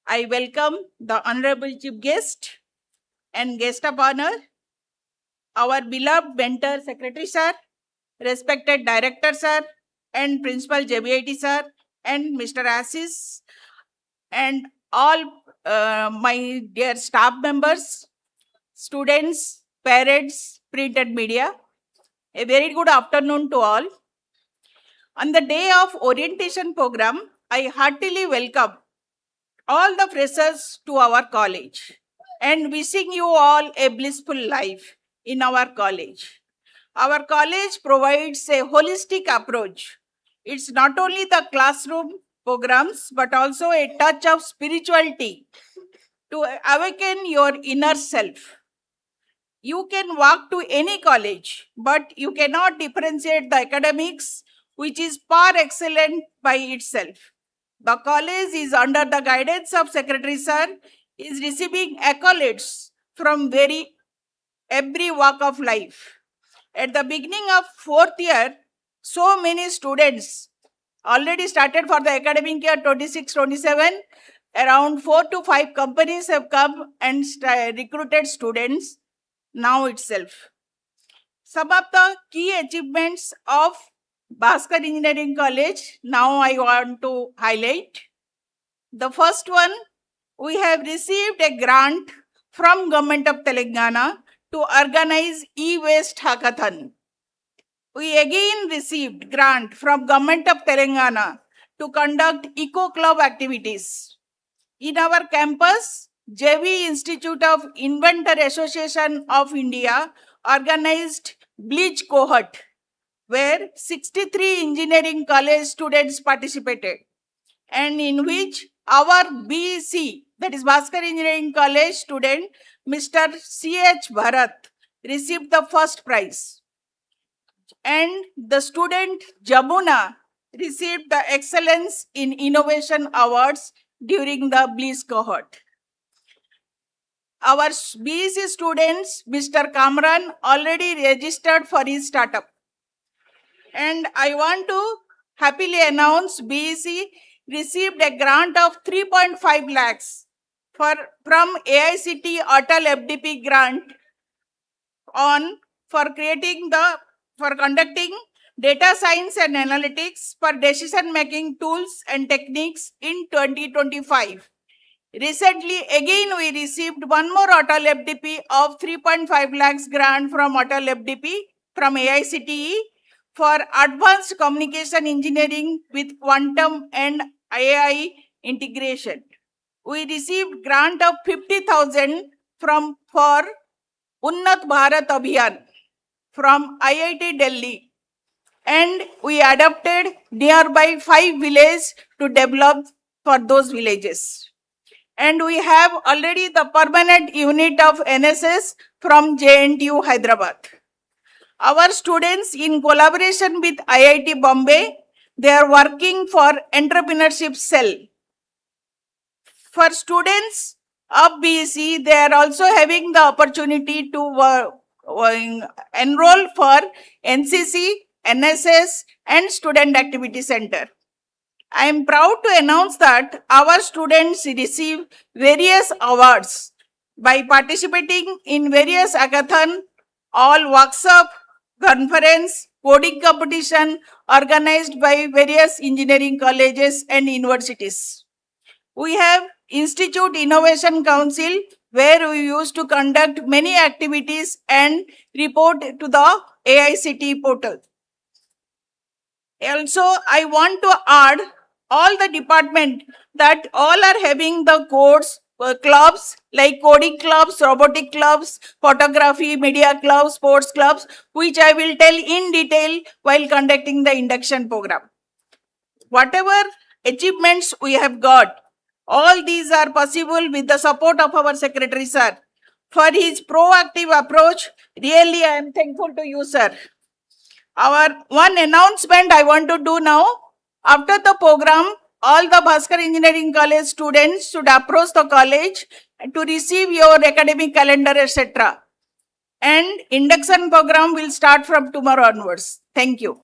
I welcome the Honorable Chief Guest and Guest of Honor, our beloved mentor Secretary Sir, respected Director Sir, and Principal JBIT Sir, and Mr. Assis, and all my dear staff members, students, parents, print and media. A very good afternoon to all. On the day of orientation program, I heartily welcome all the freshers to our college and wishing you all a blissful life in our college. Our college provides a holistic approach. It's not only the classroom programs but also a touch of spirituality to awaken your inner self. You can walk to any college, but you cannot differentiate the academics, which is par excellent by itself. The college is under the guidance of Secretary Sir, is receiving accolades from every walk of life. At the beginning of fourth year, so many students already started for the academic year 26-27. Around 4 to 5 companies have come and recruited students now itself. Some of the key achievements of Bhaskar Engineering College now I want to highlight. The first one, we have received a grant from Government of Telangana to organize e-waste hackathon. We again received grant from Government of Telangana to conduct eco club activities. In our campus, JV Institute of Inventor Association of India organized Bleach cohort, where 63 engineering college students participated, and in which our BEC, that is Bhaskar Engineering College student, Mr. C.H. Bharat, received the first prize. And the student Jamuna received the Excellence in Innovation Awards during the Bleach cohort. Our BEC students, Mr. Kamran, already registered for his startup. And I want to happily announce BEC received a grant of 3.5 lakhs from AICT Atal FDP grant for conducting data science and analytics for decision making tools and techniques in 2025. Recently, again, we received one more Atal FDP of 3.5 lakhs grant from Atal FDP from AICTE for advanced communication engineering with quantum and AI integration. We received grant of 50,000 for Unnat Bharat Abhiyan from IIT Delhi, and we adopted nearby 5 villages to develop for those villages. And we have already the permanent unit of NSS from JNTU Hyderabad. Our students, in collaboration with IIT Bombay, they are working for entrepreneurship cell. For students of BEC, they are also having the opportunity to enroll for NCC, NSS, and Student Activity Center. I am proud to announce that our students receive various awards by participating in various hackathon, all workshop, conference, coding competition organized by various engineering colleges and universities. We have Institute Innovation Council, where we used to conduct many activities and report to the AICTE portal. Also, I want to add all the department that all are having the codes, clubs like coding clubs, robotic clubs, photography, media clubs, sports clubs, which I will tell in detail while conducting the induction program. Whatever achievements we have got, all these are possible with the support of our Secretary Sir. For his proactive approach, really I am thankful to you, sir. Our one announcement I want to do now, after the program, all the Bhaskar Engineering College students should approach the college to receive your academic calendar, etc. And induction program will start from tomorrow onwards. Thank you.